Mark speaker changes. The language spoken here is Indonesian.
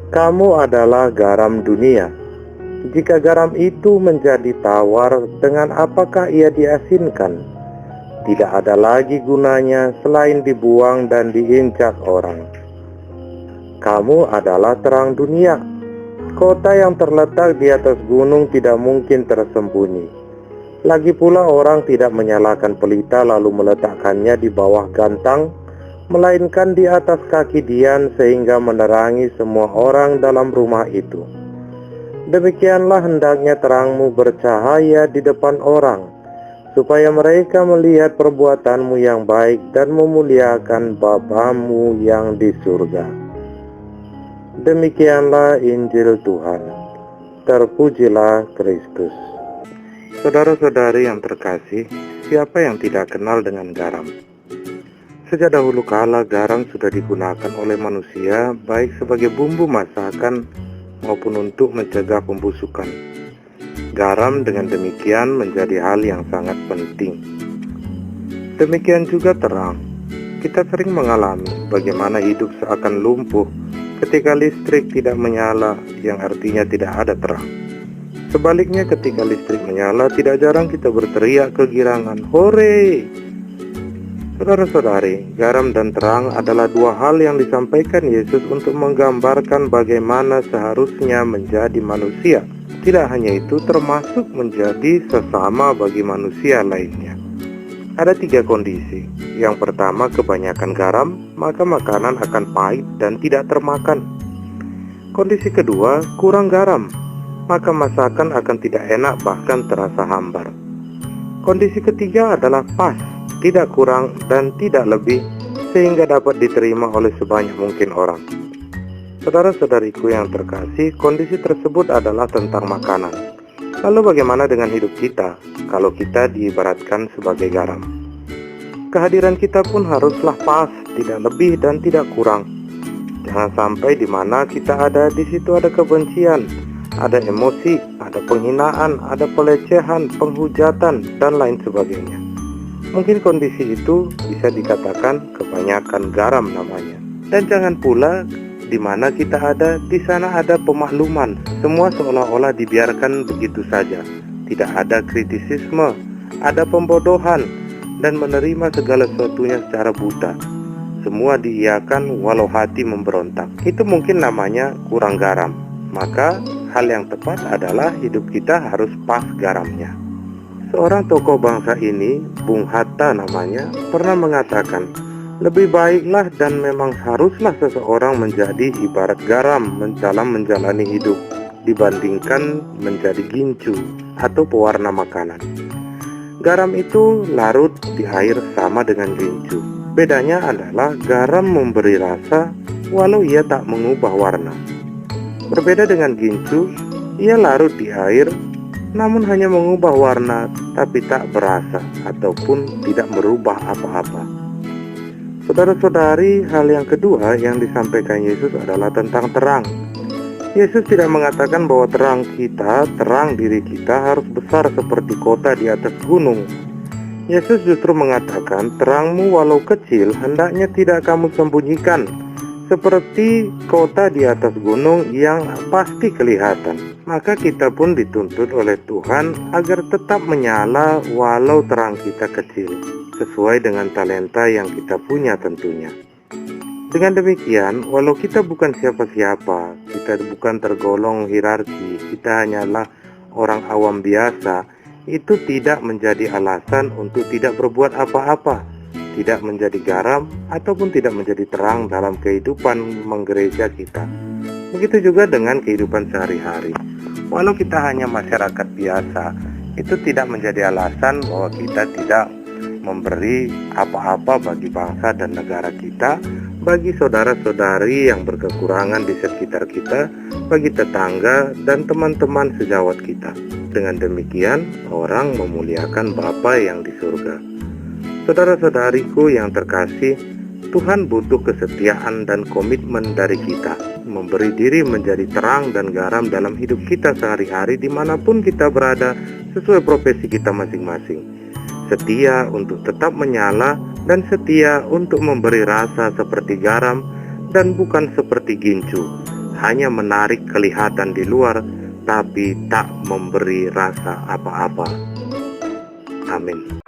Speaker 1: Kamu adalah garam dunia. Jika garam itu menjadi tawar, dengan apakah ia diasinkan? Tidak ada lagi gunanya selain dibuang dan diinjak orang. Kamu adalah terang dunia. Kota yang terletak di atas gunung tidak mungkin tersembunyi. Lagi pula orang tidak menyalakan pelita lalu meletakkannya di bawah gantang, melainkan di atas kaki dian sehingga menerangi semua orang dalam rumah itu. Demikianlah hendaknya terangmu bercahaya di depan orang, supaya mereka melihat perbuatanmu yang baik dan memuliakan Bapamu yang di surga. Demikianlah Injil Tuhan. Terpujilah Kristus. Saudara-saudari yang terkasih, siapa yang tidak kenal dengan garam? Sejak dahulu kala garam sudah digunakan oleh manusia baik sebagai bumbu masakan maupun untuk mencegah pembusukan. Garam dengan demikian menjadi hal yang sangat penting. Demikian juga terang. Kita sering mengalami bagaimana hidup seakan lumpuh ketika listrik tidak menyala, yang artinya tidak ada terang. Sebaliknya ketika listrik menyala, tidak jarang kita berteriak kegirangan, "Hore!" Saudara-saudari, garam dan terang adalah dua hal yang disampaikan Yesus untuk menggambarkan bagaimana seharusnya menjadi manusia. Tidak hanya itu, termasuk menjadi sesama bagi manusia lainnya. Ada tiga kondisi. Yang pertama, kebanyakan garam, maka makanan akan pahit dan tidak termakan. Kondisi kedua, kurang garam, maka masakan akan tidak enak bahkan terasa hambar. Kondisi ketiga adalah pas, tidak kurang dan tidak lebih, sehingga dapat diterima oleh sebanyak mungkin orang. Saudara-saudariku yang terkasih, kondisi tersebut adalah tentang makanan. Lalu bagaimana dengan hidup kita, kalau kita diibaratkan sebagai garam? Kehadiran kita pun haruslah pas, tidak lebih dan tidak kurang. Jangan sampai di mana kita ada, di situ ada kebencian, ada emosi, ada penghinaan, ada pelecehan, penghujatan, dan lain sebagainya. Mungkin kondisi itu bisa dikatakan kebanyakan garam namanya. Dan jangan pula di mana kita ada, di sana ada pemakluman. Semua seolah-olah dibiarkan begitu saja. Tidak ada kritisisme, ada pembodohan, dan menerima segala sesuatunya secara buta. Semua diiyakan walau hati memberontak. Itu mungkin namanya kurang garam. Maka hal yang tepat adalah hidup kita harus pas garamnya. Seorang tokoh bangsa ini, Bung Hatta namanya, pernah mengatakan, lebih baiklah dan memang haruslah seseorang menjadi ibarat garam dalam menjalani hidup dibandingkan menjadi gincu atau pewarna makanan. Garam itu larut di air sama dengan gincu. Bedanya adalah garam memberi rasa walau ia tak mengubah warna. Berbeda dengan gincu, ia larut di air namun hanya mengubah warna tapi tak berasa ataupun tidak merubah apa-apa. Saudara-saudari, hal yang kedua yang disampaikan Yesus adalah tentang terang. Yesus tidak mengatakan bahwa terang kita, terang diri kita harus besar seperti kota di atas gunung. Yesus justru mengatakan, terangmu walau kecil hendaknya tidak kamu sembunyikan, seperti kota di atas gunung yang pasti kelihatan. Maka kita pun dituntut oleh Tuhan agar tetap menyala walau terang kita kecil, sesuai dengan talenta yang kita punya tentunya. Dengan demikian, walau kita bukan siapa-siapa, kita bukan tergolong hierarki, kita hanyalah orang awam biasa, itu tidak menjadi alasan untuk tidak berbuat apa-apa, tidak menjadi garam, ataupun tidak menjadi terang dalam kehidupan menggereja kita. Begitu juga dengan kehidupan sehari-hari. Walau kita hanya masyarakat biasa, itu tidak menjadi alasan bahwa kita tidak memberi apa-apa bagi bangsa dan negara kita, bagi saudara-saudari yang berkekurangan di sekitar kita, bagi tetangga dan teman-teman sejawat kita. Dengan demikian, orang memuliakan Bapa yang di surga. Saudara-saudariku yang terkasih, Tuhan butuh kesetiaan dan komitmen dari kita, memberi diri menjadi terang dan garam dalam hidup kita sehari-hari dimanapun kita berada sesuai profesi kita masing-masing. Setia untuk tetap menyala dan setia untuk memberi rasa seperti garam dan bukan seperti gincu, hanya menarik kelihatan di luar, tapi tak memberi rasa apa-apa. Amin.